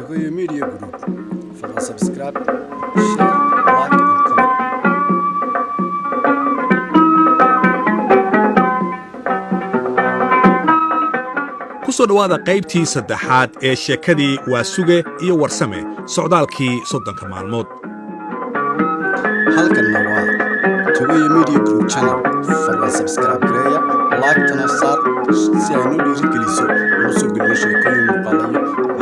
Togoyo Media Group. Fadlan subscribe, share, like and comment. ku soo dhawaada qaybtii saddexaad ee sheekadii Waasuge iyo Warsame socdaalkii 30 maalmood. Halkanna waa Togoyo Media Group channel. Fadlan subscribe gareeya, like tana saar si ay noo dhiirigeliso noo soo geliyo sheekooyin muuqaal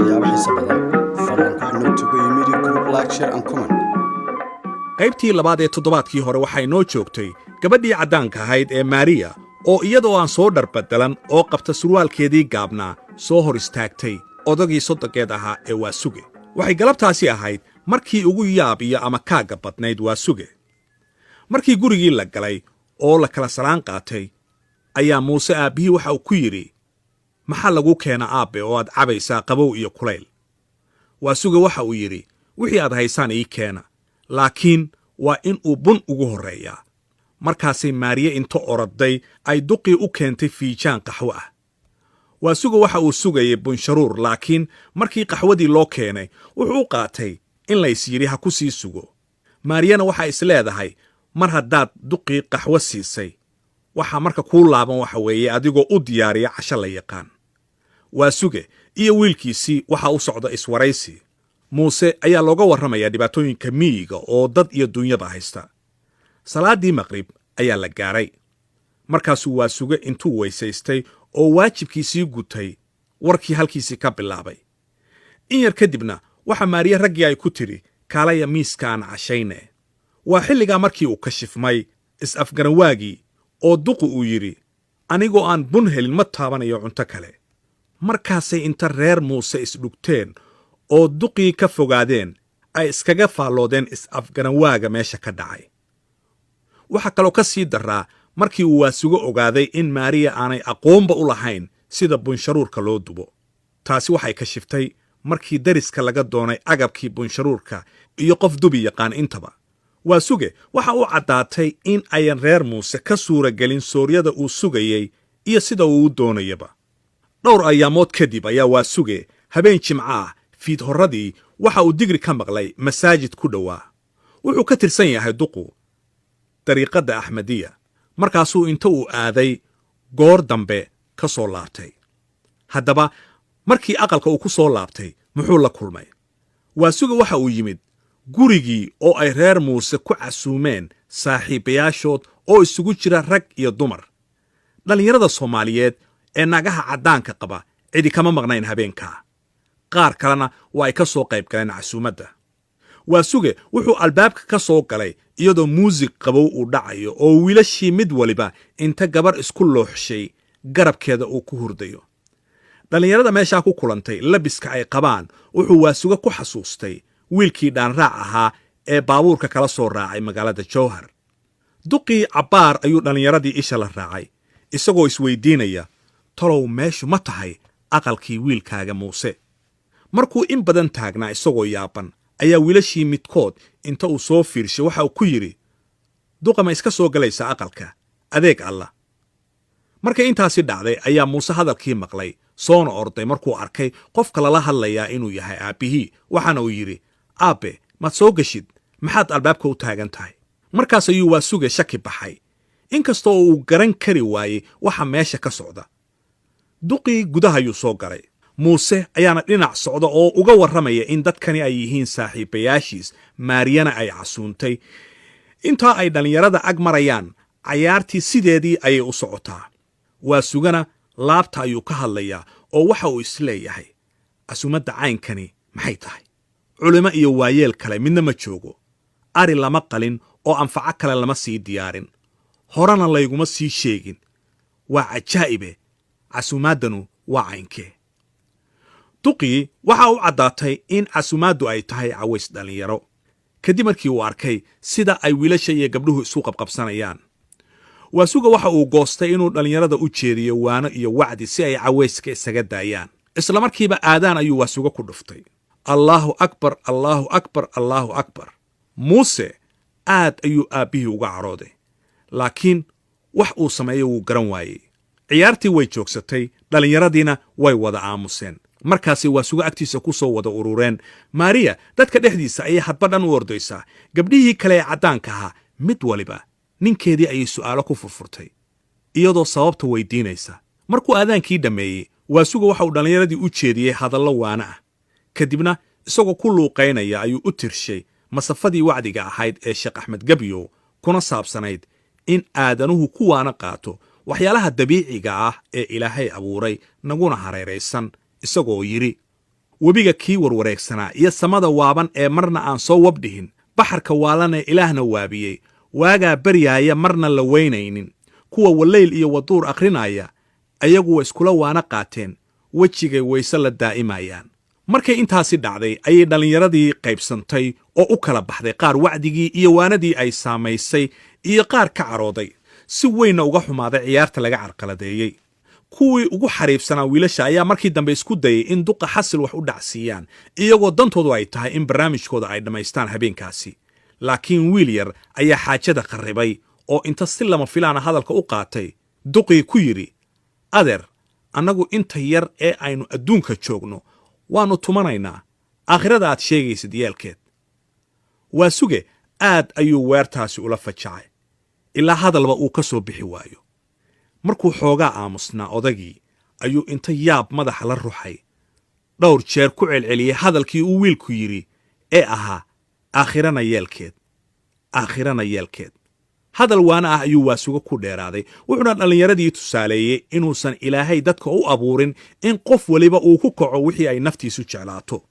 iyo waxyaabo xiiso badan. Fadlan ku xidhnow Togoyo Media Group, like, share and comment. qaybtii labaad ee toddobaadkii hore waxay noo joogtay gabadhii caddaanka ahayd ee Maria oo iyadoo aan soo dharbadalan oo qabta surwaalkeedii gaabnaa soo hor istaagtay odagii sodonkeed ahaa ee Waasuge. Waxay galabtaasi ahayd markii ugu yaab iyo ama kaaga badnayd Waasuge. Markii gurigii la galay oo la kala salaan qaatay ayaa Muuse aabihii waxa uu ku yidhi, maxaa lagu keena aabe oo aad cabaysaa qabow iyo kulayl? Waasuge waxa uu yidhi, wixii aad haysaan ii keena, laakiin waa in uu bun ugu horreeyaa. Markaasay Maariya inta orodday ay duqii u keentay fiijaan qaxwo ah. Waasuge waxa uu sugayay bunsharuur, laakiin markii qaxwadii loo keenay wuxuu u qaatay in la is yidhi ha ku sii sugo. Maariyana waxa is leedahay, mar haddaad duqii qaxwo siisay waxa marka kuu laaban waxa weeye adigoo u diyaariya casho la yaqaan. Waasuge iyo wiilkiisii waxa u socda iswaraysi. Muuse ayaa looga warramayaa dhibaatooyinka miyiga oo dad iyo dunyaba haysta. Salaadii maqrib ayaa la gaaray. Markaasuu Waasuge intuu weysaystay oo waajibkiisii gutay warkii halkiisii ka bilaabay. In yar kadibna waxa Maariya raggii ay ku tiri, kaalaya miiska aan cashayne. Waa xilligaa markii uu ka shifmay is-afgaranwaagii oo duqu uu yidhi, anigoo aan bun helin ma taabanayo cunto kale. Markaasay inta reer Muuse isdhugteen oo duqii ka fogaadeen ay iskaga faalloodeen is-afgaranwaaga meesha ka dhacay. Waxa kaloo ka sii daraa markii uu Waasuge ogaaday in Maariya aanay aqoonba u lahayn sida bunsharuurka loo dubo. Taasi waxay ka shiftay markii dariska laga doonay agabkii bunsharuurka iyo qof dubi yaqaan intaba. Waasuge waxa uu caddaatay in ayan reer Muuse ka suuragelin sooryada uu sugayey iyo sida uu u doonayaba. Dhowr ayaamood kadib ayaa Waasuge habeen Jimco ah fiid horradii waxa uu digri ka maqlay masaajid ku dhowaa. Wuxuu ka tirsan yahay duqu dariiqadda Axmadiya. Markaasuu inta uu aaday goor dambe ka soo laabtay. Haddaba markii aqalka uu ku soo laabtay muxuu la kulmay? Waasuge waxa uu yimid gurigii oo ay reer Muuse ku casuumeen saaxiibayaashood oo isugu jira rag iyo dumar. Dhallinyarada Soomaaliyeed ee naagaha caddaanka qaba cidi kama maqnayn habeenkaa. Qaar kalena waa ay ka soo qayb galeen casuumadda. Waasuge wuxuu albaabka ka soo galay iyadoo muusig qabow uu dhacayo oo wiilashii mid waliba inta gabar isku looxshay garabkeeda uu ku hurdayo. Dhallinyarada meeshaa ku kulantay labiska ay qabaan wuxuu Waasuge ku xasuustay wiilkii dhaanraac ahaa ee baabuurka kala soo raacay magaalada Jowhar. Duqii cabbaar ayuu dhallinyaradii isha la raacay, isagoo isweydiinaya, talow meeshu ma tahay aqalkii wiilkaaga Muuse? Markuu in badan taagnaa isagoo yaaban ayaa wiilashii midkood inta uu soo fiirshay waxa uu ku yidhi, duqa ma iska soo galaysa aqalka, adeeg alla. Markay intaasi dhacday ayaa Muuse hadalkii maqlay, soona orday markuu arkay qofka lala hadlayaa inuu yahay aabbihii, waxaana uu yidhi, aabbe maad soo geshid, maxaad albaabka u taagan tahay? Markaas ayuu Waasuge shaki baxay, inkastoo uu garan kari waayey waxa meesha ka socda. Duqii gudaha ayuu soo galay. Muuse ayaana dhinac socda oo uga warramaya in dadkani ay yihiin saaxiibayaashiis, Maariyana ay casuuntay. Intaa ay dhallinyarada ag marayaan, cayaartii sideedii ayay u socotaa. Waasugena laabta ayuu ka hadlayaa oo waxa uu isleeyahay, casuumadda caynkani maxay tahay? Culimo iyo waayeel kale midna ma joogo. Ari lama qalin oo anfaco kale lama sii diyaarin. Horena layguma sii sheegin. Waa cajaa'ibe, casuumaddanu waa caynkee. Duqii waxa uu caddaatay in casuumaaddu ay tahay caways dhallinyaro. Kadib markii uu arkay sida ay wiilasha iyo gabdhuhu isu qabqabsanayaan. Waasuge waxa uu goostay inuu dhallinyarada u jeediyo waano iyo wacdi si ay cawayska isaga daayaan. Isla markiiba aadaan ayuu Waasuge ku dhuftay. Allahu akbar, Allahu akbar, Allahu akbar. Muuse aad ayuu aabbihii uga carooday. Laakiin wax uu sameeyay wuu garan waayey. Ciyaartii way joogsatay, dhallinyaradiina way wada aamuseen. markaasi waasuga agtiisa ku soo wada urureen maariya dadka dhexdiisa ayay hadba dhan u ordaysaa gabdhihii kale ee caddaanka ahaa mid waliba ninkeedii ayay su'aalo ku furfurtay iyadoo sababta weydiinaysa markuu aadaankii dhammeeyey waasuga waxa uu dhallinyaradii u jeediyey hadallo waana ah kadibna isagoo ku luuqaynaya ayuu u tirshay masafadii wacdiga ahayd ee sheekh axmed gebyow kuna saabsanayd in aadanuhu ku waana qaato waxyaalaha dabiiciga ah ee ilaahay abuuray naguna hareeraysan isagoo yidhi webiga kii warwareegsanaa iyo samada waaban ee marna aan soo wabdhihin baxarka waalanee ilaahna waabiyey waagaa baryaaya marna la weynaynin kuwa wallayl iyo waduur akhrinaya ayagu way iskula waana qaateen wejigay wayse la daa'imayaan markay intaasi dhacday ayay dhallinyaradii qaybsantay oo u kala baxday qaar wacdigii iyo waanadii ay saamaysay iyo qaar ka carooday si weynna uga xumaaday ciyaarta laga carqaladeeyey kuwii ugu xariifsanaa wiilasha ayaa markii dambe isku dayay in duqa xasil wax u dhacsiiyaan iyagoo dantoodu ay tahay in barnaamijkooda ay dhammaystaan habeenkaasi laakiin wiil yar ayaa xaajada qarribay oo inta si lama filaana hadalka u qaatay duqii ku yidhi adeer annagu inta yar ee aynu adduunka joogno waannu tumanaynaa aakhirada aad sheegaysid yeelkeed waasuge aad ayuu weertaasi ula fajacay ilaa hadalba uu ka soo bixi waayo markuu xoogaa aamusnaa odagii ayuu inta yaab madaxa la ruxay dhowr jeer ku celceliyey hadalkii uu wiilku yidhi ee ahaa aakhirana yeelkeed hadal waana ah ayuu waasuga ku dheeraaday wuxuuna dhallinyaradii tusaaleeyey inuusan ilaahay dadka u abuurin in qof weliba uu ku kaco wixii ay naftiisu jeclaato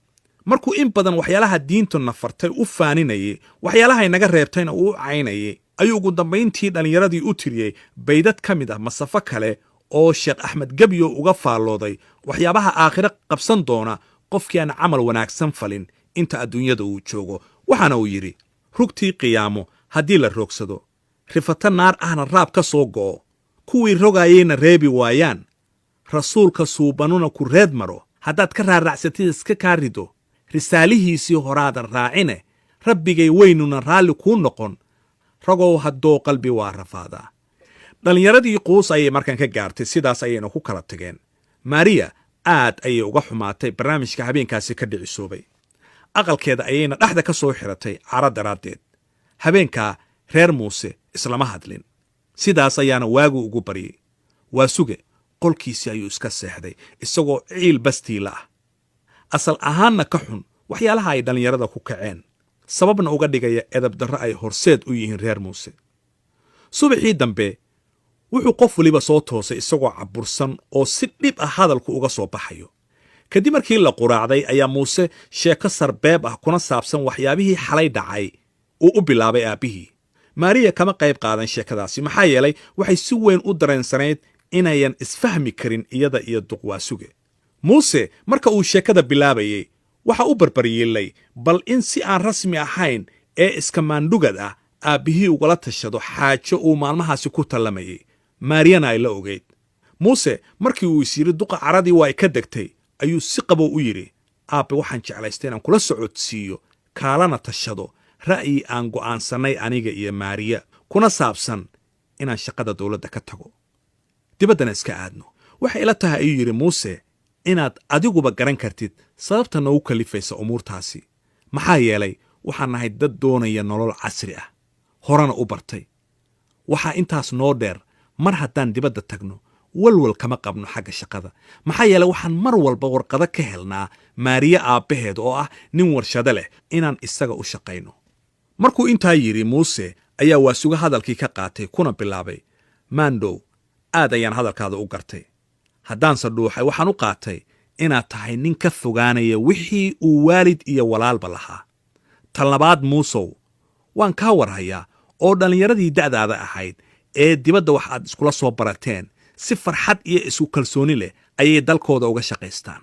markuu in badan waxyaalaha diintuna fartay u faaninayay waxyaalahay naga reebtayna uu u caynayay ayuu ugu dambayntii dhallinyaradii u tiriyey baydad ka mid ah masafo kale oo sheekh axmed gebyo uga faallooday waxyaabaha aakhiro qabsan doona qofkii aan camal wanaagsan falin inta adduunyada uu joogo waxaana uu yidhi rugtii qiyaamo haddii la roogsado rifata naar ahna raab ka soo go'o kuwii rogaayayna reebi waayaan rasuulka suubanuna ku reed maro haddaad ka raaracsatid iska kaa rido risaalihiisii horaadan raacine rabbigay weynuna raalli kuu noqon ragow haddoo qalbi waa rafaadaa dhallinyaradii quus ayay markan ka gaartay sidaas ayayna ku kala tageen maariya aad ayay uga xumaatay barnaamijka habeenkaasi ka dhicisoobay aqalkeeda ayayna dhexda ka soo xiratay caro daraaddeed habeenkaa reer muuse islama hadlin sidaas ayaana waagu ugu baryey waasuge qolkiisii ayuu iska seexday isagoo ciil bastiila ah asal ahaanna ka xun waxyaalaha ay dhallinyarada ku kaceen sababna uga dhigaya edabdarro ay horseed u yihiin reer muuse subaxii dambe wuxuu qof weliba soo toosay isagoo cabursan oo si dhib ah hadalku uga soo baxayo kadib markii la quraacday ayaa muuse sheeko sarbeeb ah kuna saabsan waxyaabihii xalay dhacay uu u bilaabay aabbihii maariya kama qayb qaadan sheekadaasi maxaa yeelay waxay si weyn u dareensanayd inayan isfahmi karin iyada iyo duqwaasuge muuse marka uu sheekada bilaabayey waxa u barbaryeelay bal in si aan rasmi ahayn ee iskamaandhugad ah aabbihii ugala tashado xaajo uu maalmahaasi ku tallamayey maariyana ay la ogayd muuse markii uu is yidhi duqa caradii waa ay ka degtay ayuu si qabow u yidhi aabbe waxaan jeclaystay inaan kula socodsiiyo kaalana tashado ra'yi aan go'aansannay aniga iyo maariya kuna saabsan inaan shaqada dawladda ka tago dibaddana iska aadno waxay ila tahay ayuu yidhi muuse inaad adiguba garan kartid sababta noogu kalifaysa umuurtaasi maxaa yeelay waxaan nahay dad doonaya nolol casri ah horena u bartay waxaa intaas noo dheer mar haddaan dibadda tagno walwal kama qabno xagga shaqada maxaa yeelay waxaan mar walba warqado ka helnaa maariye aabbaheed oo ah nin warshado leh inaan isaga u shaqayno markuu intaa yidhi muuse ayaa waasuga hadalkii ka qaatay kuna bilaabay maandhow aad ayaan hadalkaada u gartay haddaanse dhuuxay waxaan u qaatay inaad tahay nin ka fogaanaya wixii uu waalid iyo walaalba lahaa tan labaad muusow waan kaa warhayaa oo dhallinyaradii da'daada ahayd ee dibadda wax aad iskula soo barateen si farxad iyo isku kalsooni leh ayay dalkooda uga shaqaystaan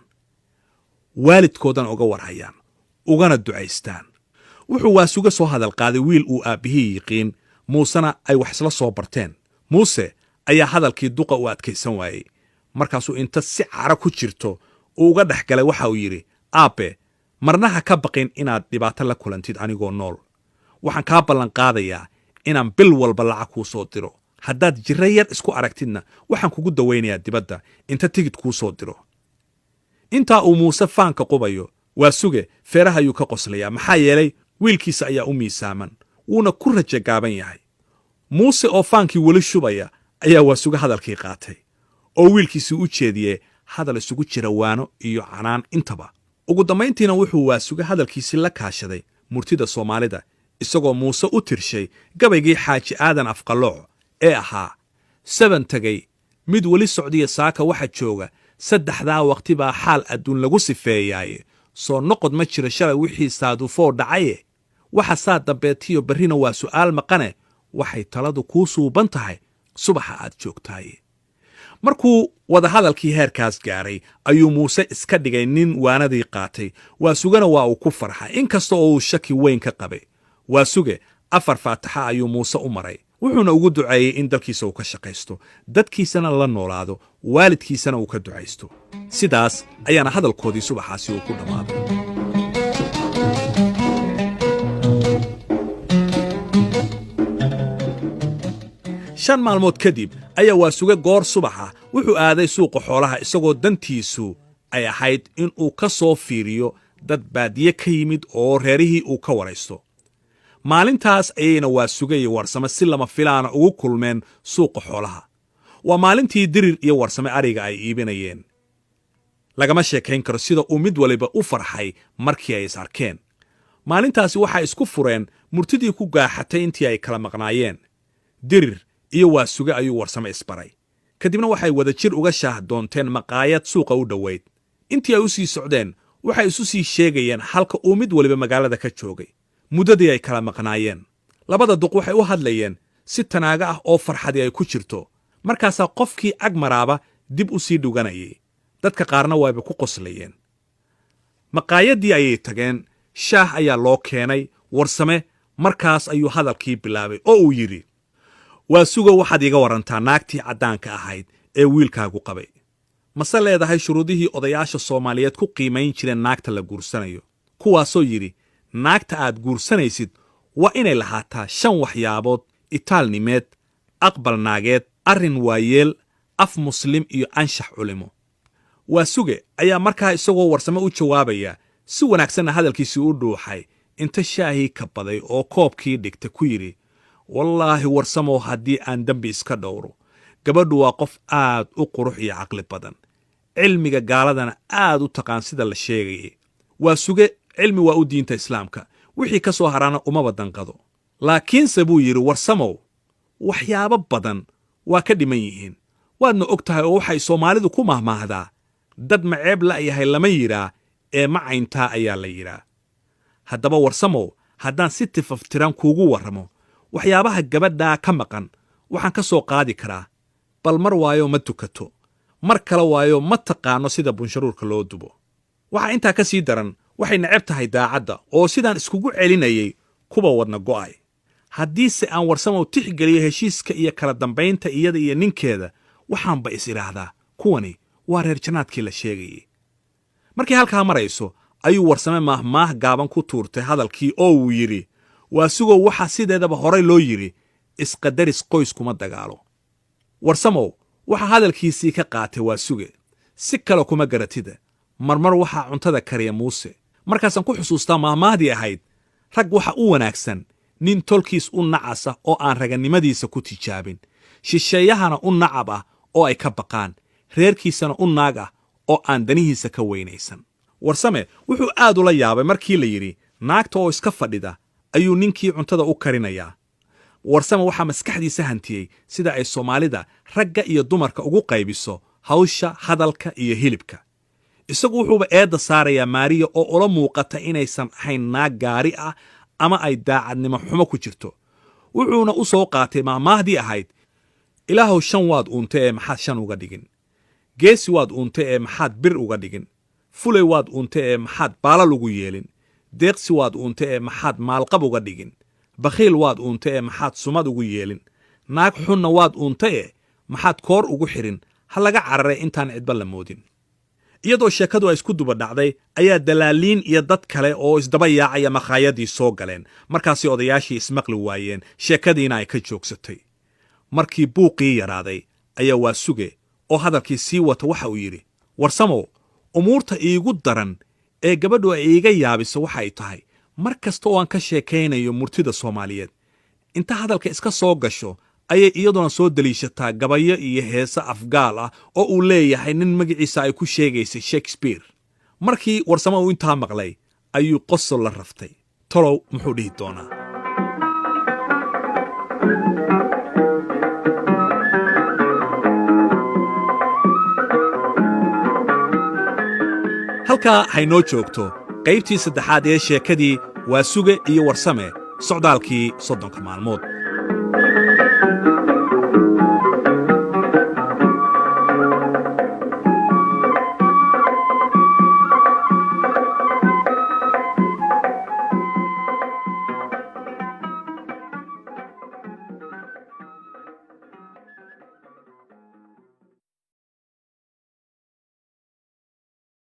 waalidkoodana uga warhayaan ugana ducaystaan wuxuu waasuga soo hadal qaaday wiil uu aabbihii yiqiin muusena ay wax isla soo barteen muuse ayaa hadalkii duqa u adkaysan waayey markaasuu inta si cara ku jirto uu uga dhex galay waxa uu yidhi aabbe marna ha ka baqin inaad dhibaato la kulantid anigoo nool waxaan kaa ballanqaadayaa inaan bil walba lacag kuu soo diro haddaad jirro yar isku aragtidna waxaan kugu dawaynayaa dibadda inta tigid kuu soo diro intaa uu muuse faanka qubayo waa suge feeraha ayuu ka qoslayaa maxaa yeelay wiilkiisa ayaa u miisaaman wuuna ku raja gaaban yahay muuse oo faankii weli shubaya ayaa waa suge hadalkii qaatay oo wiilkiisii u jeediyey hadal isugu jira waano iyo canaan intaba ugu dambayntiina wuxuu waa suge hadalkiisii la kaashaday murtida soomaalida isagoo muuse u tirshay gabaygii xaaji aadan afqalooc ee ahaa 7 tagay mid weli socdiya saaka waxa jooga 3 waqti baa xaal adduun lagu sifeeyaaye soo noqod ma jira shalay wixii saadufoo dhacaye waxa saa dambeetiyo barrina waa su'aal maqane waxay taladu kuu suuban tahay subaxa aad joogtaaye markuu wada hadalkii heerkaas gaaray ayuu muuse iska dhigay nin waanadii qaatay waa sugana waa uu ku farxay inkasta oo uu shaki weyn ka qabay waa suge 4 faataxa ayuu muuse u maray wuxuuna ugu duceeyey in dalkiisa uu ka shaqaysto dadkiisana la noolaado waalidkiisana uu ka ducaysto sidaas ayaana hadalkoodii subaxaasi uu ku dhammaaday 5 maalmood kadib ayaa waa suge goor subaxa wuxuu aaday suuqa xoolaha isagoo dantiisu ay ahayd in uu ka soo fiiriyo dad baadiye ka yimid oo reerihii uu ka waraysto maalintaas ayayna waa suge iyo warsame si lama filaana ugu kulmeen suuqa xoolaha waa maalintii dirir iyo warsame ariga ay iibinayeen lagama sheekayn karo sida uu mid waliba u farxay markii ay is arkeen maalintaasi waxay isku fureen murtidii ku gaaxatay intii ay kala maqnaayeen dirir iyo waa suge ayuu warsame isbaray kadibna waxay wada jir uga shaah doonteen maqaayad suuqa u dhoweyd intii ay u sii socdeen waxay isu sii sheegayeen halka uu mid waliba magaalada ka joogay muddadii ay kala maqnaayeen labada duq waxay u hadlayeen si tanaaga ah oo farxadii ay ku jirto markaasaa qofkii ag maraaba dib u sii dhuganayay dadka qaarna wayba ku qoslayeen maqaayaddii ayay tageen shaah ayaa loo keenay warsame markaas ayuu hadalkii bilaabay oo uu yidhi waa sugo waxaad iiga warantaa naagtii caddaanka ahayd ee wiilkaagu qabay mase leedahay shuruudihii odayaasha soomaaliyeed ku qiimayn jireen naagta la guursanayo kuwaasoo yidhi naagta aad guursanaysid waa inay lahaataa 5 waxyaabood itaalnimeed aqbal naageed arrin waayeel af muslim iyo anshax culimo waa suge ayaa markaa isagoo warsame u jawaabaya si wanaagsanna hadalkiisii u dhuuxay inta shaahii ka baday oo koobkii dhigta ku yidhi wallaahi warsamow haddii aan dembi iska dhowro gabadhu waa qof aad u qurux iyo caqli badan cilmiga gaaladana aad u taqaan sida la sheegayay waa suge cilmi waa u diinta islaamka wixii ka soo haraana umaba danqado laakiinse buu yidhi warsamow waxyaabo badan waa ka dhiman yihiin waadna og tahay oo waxay soomaalidu ku mahmaahdaa dad maceeb la'yahay lama yidhaa ee macayntaa ayaa la yidhaa haddaba warsamow haddaan si tifaftiran kuugu warramo waxyaabaha gabadhaa ka maqan waxaan ka soo qaadi karaa bal mar waayo ma tukato mar kale waayo ma taqaano sida bunsharuurka loo dubo waxaa intaa ka sii daran waxay neceb tahay daacadda oo sidaan iskugu celinayay kuba wadna go'ay haddiise aan warsamow tixgeliyo heshiiska iyo kala dambaynta iyada iyo ninkeeda waxaanba is idhaahdaa kuwani waa reer jannaadkii la sheegayay markii halkaa marayso ayuu warsame maahmaah gaaban ku tuurtay hadalkii oo uu yidhi waa sugow waxaa sideedaba horay loo yidhi isqadaris qoys kuma dagaalo warsamow waxaa hadalkiisii ka qaatay waa suge si kale kuma garatida marmar waxaa cuntada kariya muuse markaasaan ku xusuustaa maahmaahdii ahayd rag waxa u wanaagsan nin tolkiis u nacasa oo aan raganimadiisa ku tijaabin shisheeyahana u nacab ah oo ay ka baqaan reerkiisana u naag ah oo aan danihiisa ka weynaysan warsame wuxuu aad ula yaabay markii la yidhi naagta oo iska fadhida ayuu ninkii cuntada u karinayaa warsame waxaa maskaxdiisa hantiyey sida ay soomaalida ragga iyo dumarka ugu qaybiso hawsha hadalka iyo hilibka isagu wuxuuba eedda saarayaa maariya oo ula muuqata inaysan ahayn naag gaari ah ama ay daacadnimo xumo ku jirto wuxuuna u soo qaatay maahmaahdii ahayd ilaahow 5 waad uunta ee maxaad 5 uga dhigin geesi waad uunta ee maxaad bir uga dhigin fulay waad uunta ee maxaad baalal ugu yeelin deeqsi waad uunta ee maxaad maalqab uga dhigin bakhiil waad uunta ee maxaad sumad ugu yeelin naag xunna waad uunta ee maxaad koor ugu xirin ha laga cararay intaan cidba la moodin iyadoo sheekadu ay isku duba dhacday ayaa dalaaliin iyo dad kale oo isdaba yaacaya maqaayadii soo galeen markaasay odayaashii ismaqli waayeen sheekadiina ay ka joogsatay markii buuqii yaraaday ayaa waa suge oo hadalkii sii wata waxa uu yidhi warsamow umuurta iigu daran ee gabadhu ay iiga yaabiso waxay tahay mar kasta oo aan ka sheekaynayo murtida Soomaaliyeed inta hadalka iska soo gasho ayay iyaduna soo daliishataa gabayo iyo heesa afgaal ah oo uu leeyahay nin magaciisa ay ku sheegaysay Shakespeare markii Warsamo uu intaa maqlay ayuu qosol la raftay tolow muxuu dhihi doonaa halkaa haynoo joogto qaybtii saddexaad ee sheekadii waa suge iyo warsame socdaalkii 30 maalmood